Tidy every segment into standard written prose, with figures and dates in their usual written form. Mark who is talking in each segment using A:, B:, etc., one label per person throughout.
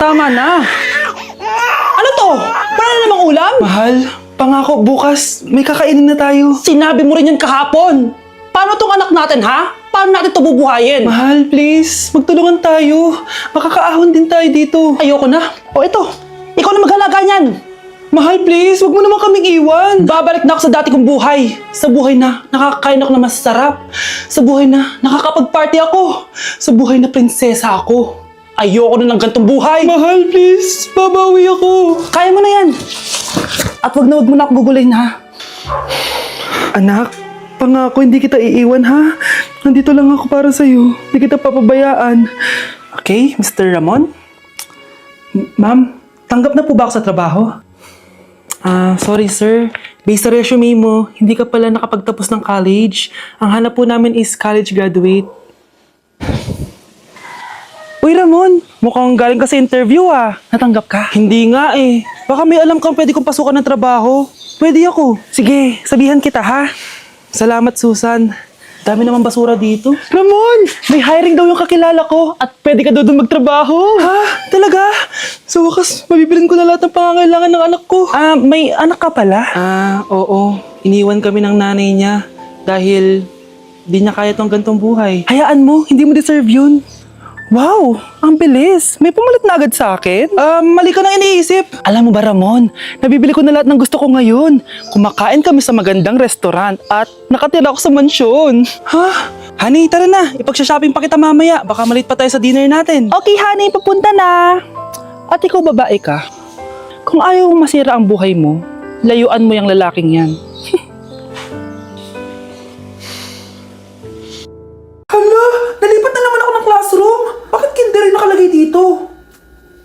A: Tama na. Ano to? Wala na namang ulam?
B: Mahal, pangako bukas may kakainin na tayo.
A: Sinabi mo rin yan kahapon. Paano tong anak natin, ha? Paano natin ito bubuhayin?
B: Mahal, please, magtulungan tayo. Makakaahon din tayo dito.
A: Ayoko na. O ito, ikaw na maghalaga niyan.
B: Mahal, please, wag mo naman kaming iwan.
A: Babalik na ako sa dati kong buhay. Sa buhay na nakakakain ako na masarap. Sa buhay na nakakapag-party ako. Sa buhay na prinsesa ako. Ayoko na ng gantong buhay.
B: Mahal, please, babawi ako.
A: Kaya mo na yan. At wag mo na ako gugulayin, ha?
B: Anak, pangako hindi kita iiwan ha. Nandito lang ako para sa'yo. Hindi kita papabayaan.
A: Okay, Mr. Ramon?
B: Ma'am, tanggap na po ba ako sa trabaho?
A: Sorry sir. Based sa resume mo, hindi ka pala nakapagtapos ng college. Ang hanap po namin is college graduate. Uy Ramon, mukhang galing ka sa interview ah. Natanggap ka? Hindi nga eh. Baka may alam kang pwede kong pasukan ng trabaho. Pwede ako. Sige, sabihan kita ha. Salamat Susan. Dami naman basura dito.
B: Ramon, may hiring daw yung kakilala ko at pwede ka daw doon magtrabaho.
A: Ha? Talaga?
B: Sa wakas, mabibilin ko na lahat ng pangangailangan ng anak ko.
A: May anak ka pala? Oo. Iniwan kami ng nanay niya dahil di niya kaya tong gantong buhay.
B: Hayaan mo, hindi mo deserve yun. Wow, ang bilis. May pumalit na agad sa akin.
A: Mali ka nang iniisip.
B: Alam mo ba Ramon, nabibili ko na lahat ng gusto ko ngayon. Kumakain kami sa magandang restaurant at nakatira ako sa mansyon.
A: Ha? Honey, tara na. Ipag-shopping pa kita mamaya. Baka malit pa tayo sa dinner natin.
B: Okay honey, papunta na. At ikaw babae ka. Kung ayaw mong masira ang buhay mo, layuan mo yung lalaking yan.
A: Hala, nalipat na naman ako ng classroom. Bakit kinder yung nakalagay dito?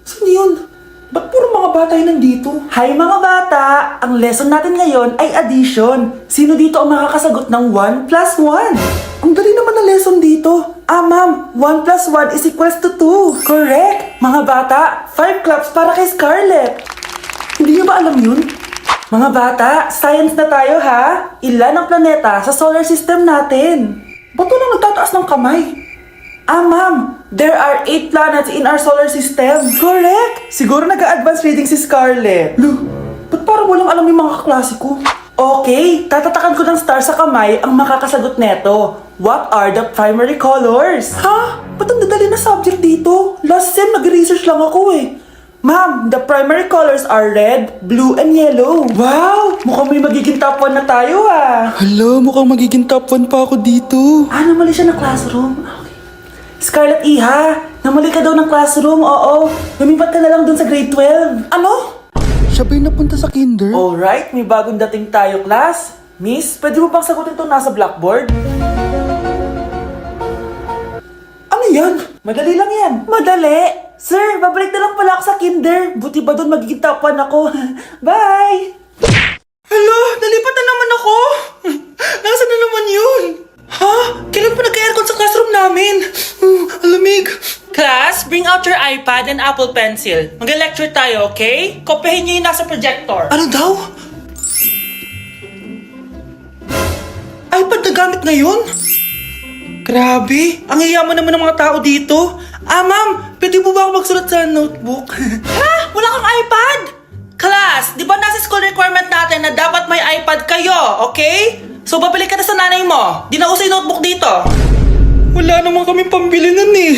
A: Saan yun? Ba't puro mga bata yung nandito?
C: Hi mga bata! Ang lesson natin ngayon ay addition. Sino dito ang makakasagot ng 1 plus 1?
A: Ang dali naman na lesson dito.
C: Ma'am, 1 plus 1 is equals to 2. Correct! Mga bata, 5 claps para kay Scarlett. Hindi niyo ba alam yun? Mga bata, science na tayo ha. Ilan ang planeta sa solar system natin?
A: Ba't walang nagtataas ng kamay?
C: Ma'am, there are 8 planets in our solar system. Correct! Siguro nag-a-advance reading si Scarlett.
A: Lo, ba't parang walang alam yung mga kaklase ko?
C: Okay, tatatakan ko ng star sa kamay ang makakasagot neto. What are the primary colors?
A: Ha? Ba't ang dadali na subject dito? Last sem, nag-research lang ako eh.
C: Ma'am, the primary colors are red, blue, and yellow. Wow! Mukhang may magiging top 1 na tayo ah.
B: Hala, mukhang magiging top 1 pa ako dito.
C: Namali siya ng classroom. Okay. Scarlett Iha, namali ka daw ng classroom, oo. Lumipat ka na lang dun sa grade 12.
A: Ano?
B: Siya ba'y napunta sa kinder?
C: Alright, may bagong dating tayo, class. Miss, pwede mo bang sagutin itong nasa blackboard?
A: Ano yan?
C: Madali lang yan. Madali? Sir, babalik na lang pala ako sa kinder. Buti ba doon magiging top 1 ako? Bye!
A: Hala, nalipat na naman ako. Nasaan na naman yun? Ha? Kailan pa nagka-aircon sa classroom namin? Alamig.
D: Class, bring out your iPad and Apple Pencil. Mag-lecture tayo, okay? Kopyahin niyo yung nasa projector.
A: Ano daw? iPad na gamit ngayon? Grabe, ang yayaman naman ng mga tao dito. Ma'am, pwede mo ba ako magsulat sa notebook?
D: Ha? Wala kang iPad? Class, di ba nasa school requirement natin na dapat may iPad kayo, okay? So, babalik ka na sa nanay mo. Di na uso yung notebook dito.
A: Wala naman kami pambili nun eh.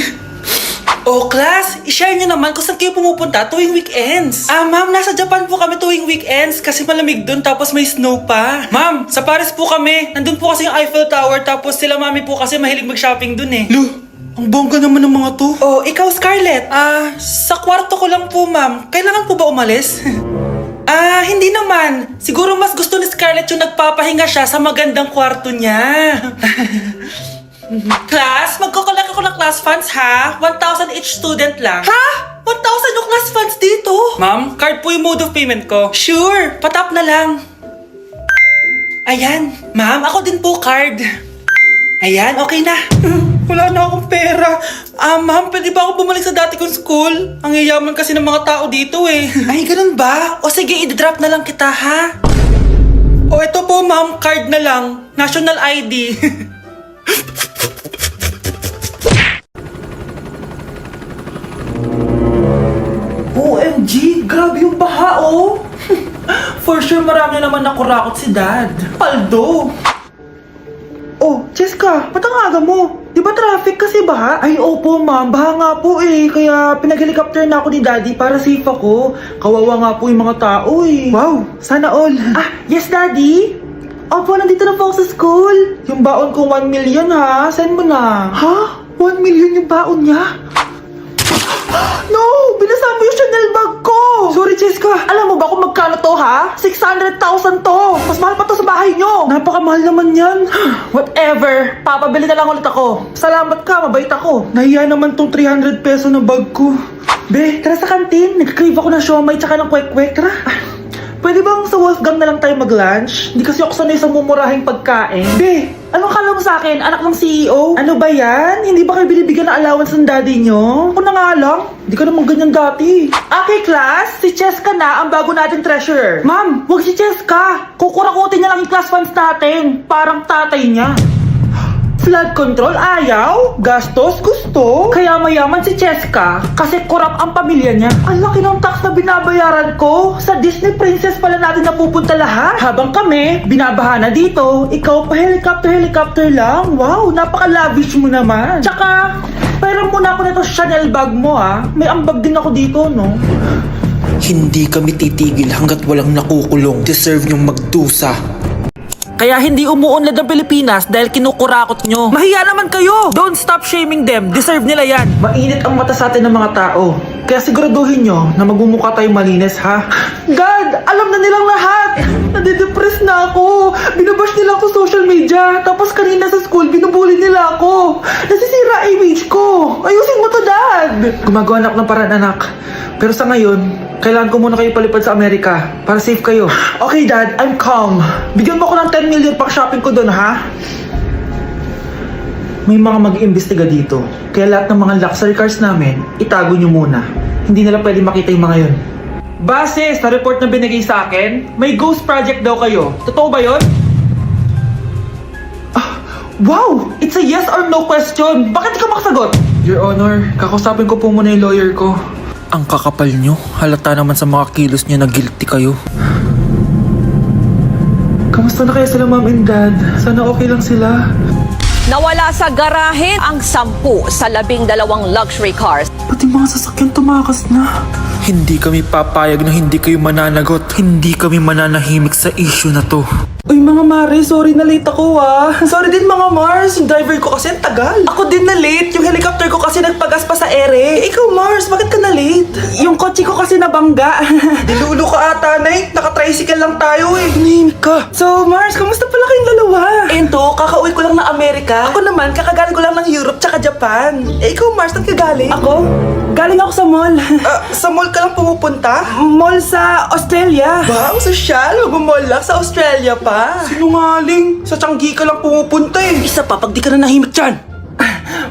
D: Oh, class, i-share nyo naman kung saan kayo pumupunta tuwing weekends.
A: Ma'am, nasa Japan po kami tuwing weekends kasi malamig dun tapos may snow pa.
D: Ma'am, sa Paris po kami. Nandun po kasi yung Eiffel Tower tapos sila mami po kasi mahilig mag-shopping dun eh.
A: Lo, ang bongga naman ng mga to.
D: Oh, ikaw Scarlett.
A: Sa kwarto ko lang po ma'am. Kailangan po ba umalis?
D: Hindi naman. Siguro mas gusto ni Scarlett yung nagpapahinga siya sa magandang kwarto niya. Class, magkukulak ako ng class funds ha. 1,000 each student lang.
A: Ha? 1,000 yung class funds dito?
D: Ma'am, card po yung mode of payment ko.
A: Sure, patap na lang.
D: Ayan. Ma'am, ako din po card. Ayan, okay na.
A: Wala na akong pera. Ma'am, pwede ba ako bumalik sa dati kong school? Ang yayaman kasi ng mga tao dito eh.
D: Ay, ganun ba? O sige, i-drop na lang kita ha.
A: O ito po ma'am, card na lang. National ID.
C: For sure marami naman nakurakot si Dad. Paldo! Oh, Cheska, ba't ang aga mo? Di ba traffic kasi baha? Ay, opo ma'am, baha nga po eh. Kaya pinag-helicopter na ako ni Daddy para safe ako. Kawawa nga po yung mga tao eh. Wow, sana all. Ah, yes Daddy? Opo, nandito na po ako sa school. Yung baon ko 1 million ha, send mo na. Ha? 1 million yung baon niya? No! Binasa mo yung Chanel bag ko! Sorry, Cheska. Alam mo ba kung magkano to, ha? 600,000 to! Mas mahal pa to sa bahay nyo! Napakamahal naman yan. Whatever. Papabili na lang ulit ako. Salamat ka, mabait ako. Nahiya naman tong 300 peso na bag ko. Be, tara sa kantin. Nag-crave ako ng siomay tsaka ng kwek-kwek. Tara. Pwede bang sa Wolfgang na lang tayo mag-lunch? Hindi kasi ako sanay sa mumurahing pagkain. Be, anong kala mo sa akin? Anak ng CEO? Ano ba yan? Hindi ba kayo binibigyan ng allowance ng daddy nyo? Ako na nga lang. Hindi ka naman ganyan dati. Okay, class. Si Cheska na ang bago nating treasurer. Ma'am, huwag si Cheska. Kukurakutin niya lang yung class funds natin. Parang tatay niya. Flood control, ayaw. Gastos, gusto. Kaya mayaman si Cheska kasi korap ang pamilya niya. Ang laki ng tax na binabayaran ko. Sa Disney Princess pala natin napupunta lahat. Habang kami, binabaha na dito. Ikaw pa helicopter lang. Wow, napaka-lavish mo naman. Tsaka, pera muna ako nito Chanel bag mo ha. May ambag din ako dito, no?
E: Hindi kami titigil hanggat walang nakukulong. Deserve niyong magdusa.
C: Kaya hindi umuunlad ang Pilipinas dahil kinukurakot nyo. Mahiya naman kayo! Don't stop shaming them. Deserve nila yan. Mainit ang mata sa atin ng mga tao. Kaya siguraduhin nyo na magmumukha tayo malinis, ha? God! Alam na nilang lahat! Nadidepress na ako! Binabash nila ako social media. Tapos kanina sa school, binubuli nila ako. Nasisira image ko. Ayusin mo to, Dad! Gumagawa na ako ng paraan, anak. Pero sa ngayon, kailangan ko muna kayo palipad sa Amerika para safe kayo. Okay, Dad, I'm calm. Bigyan mo ko ng 10 million pang shopping ko doon, ha? May mga mag-iimbestiga dito. Kaya lahat ng mga luxury cars namin, itago nyo muna. Hindi nila pwede makita yung mga yun. Base sa report na binigay sa akin, may ghost project daw kayo. Totoo ba yun? Wow! It's a yes or no question. Bakit di ka makasagot? Your Honor, kakausapin ko po muna yung lawyer ko.
E: Ang kakapal nyo. Halata naman sa mga kilos nyo na guilty kayo.
C: Kamusta na kaya sila, Mom and Dad? Sana okay lang sila.
F: Nawala sa garahe ang 10 sa 12 luxury cars.
C: Pati mga sasakyan tumakas na.
E: Hindi kami papayag na hindi kayo mananagot. Hindi kami mananahimik sa issue na to.
C: Uy mga Mare, sorry na late ako Sorry din mga Mars, yung driver ko kasi ang tagal. Ako din na late, yung helicopter ko kasi nagpagas pa sa ere. Ikaw Mars, bakit ka na late? Yung kotse ko kasi nabangga. Dilulo ka ata, Nay. Naka-tricycle lang tayo eh. Name ka. So Mars, kamusta pala kayong dalawa? Ento, kakauwi ko lang ng Amerika. Ako naman, kakagaling ko lang ng Europe tsaka Japan. Ikaw Mars, saan ka galing? Ako? Galing ako sa mall. Sa mall ka lang pumupunta? Mall sa Australia. Wow, sosyal. Mag-mall lang sa Australia pa. Sinungaling. Sa Changi ka lang pumupunta eh. Isa pa, pag di ka na nahimik dyan.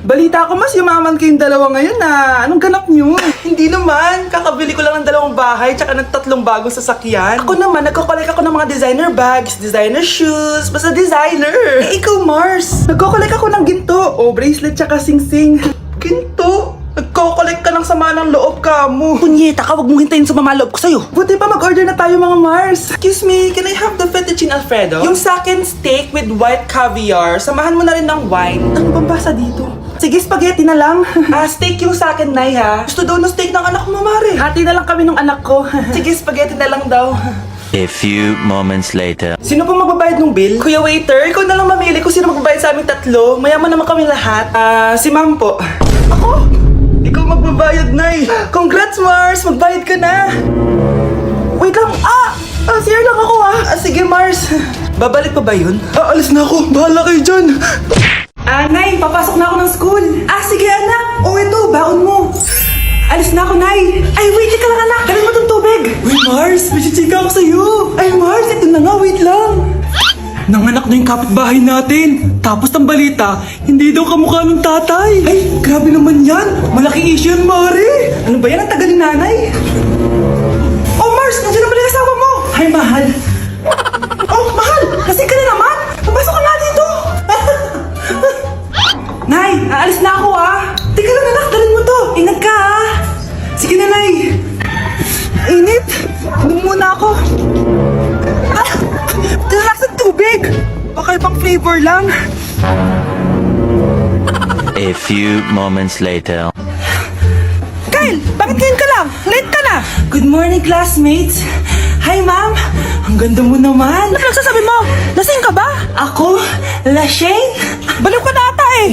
C: Balita ko mas yumaman kayong dalawa ngayon na. Anong ganap nyo? Hindi naman. Kakabili ko lang ng 2 bahay tsaka ng 3 bagong sasakyan. Ako naman, nagko-collect ako ng mga designer bags, designer shoes, basta designer. Eh, ikaw Mars. Nagko-collect ako ng ginto. O, bracelet tsaka sing-sing. Ginto? Nagko-collect ka ng sama ng loob ka mo. Punyeta ka, wag mong hintayin sa loob ko sa'yo. Buti pa mag-order na tayo mga Mars. Excuse me, can I have the fettuccine Alfredo? Yung sa akin steak with white caviar. Samahan mo na rin ng wine. Ano bang basa dito? Sige, spaghetti na lang. Steak yung sa akin, Nay, ha? Gusto daw ng steak ng anak mo, Mare. Hati na lang kami ng anak ko. Sige, spaghetti na lang daw.
G: A few moments later.
C: Sino pa magbabayad ng bill? Kuya waiter, ikaw na lang mamili kung sino magbabayad sa aming 3. Mayaman naman kami lahat. Si Ma'am po. Ako? Ikaw magbabayad, Nay. Congrats, Mars! Magbayad ka na. Wait lang. CR lang ako, sige, Mars. Babalik pa ba yun? Alis na ako. Bahala kayo dyan. Nay, papasok na ako ng school. Sige, anak. Ito, baon mo. Alis na ako, Nay. Ay, wait, ka lang, anak. Dalhin mo tong tubig. Uy, Mars, may chichika ako sa'yo. Ay, Mars, ito na nga, wait lang. Nanganak na yung kapitbahay natin. Tapos ang balita, hindi daw kamukha ng tatay. Ay, grabe naman yan. Malaking issue yan, Mare. Ano ba yan? Ang tagal ni nanay. Oh, Mars, nandiyan na pala yung asawa mo. Hi, mahal. Oh, mahal, lasing ka na naman. Pumasok ka nga dito. Nay, aalis na ako, Teka lang, anak, dalhin mo to. Ingat ka, Sige na, Nay. Init. Doon muna ako. Tinalaksang tubig! Baka ibang flavor lang.
G: A few moments later.
C: Kyle, bakit ngayon ka lang? Late ka na! Good morning, classmates! Hi, ma'am! Ang ganda mo naman! Ano pinagsasabi mo? Lasing ka ba? Ako? Lasing? Baliw ka na ata eh!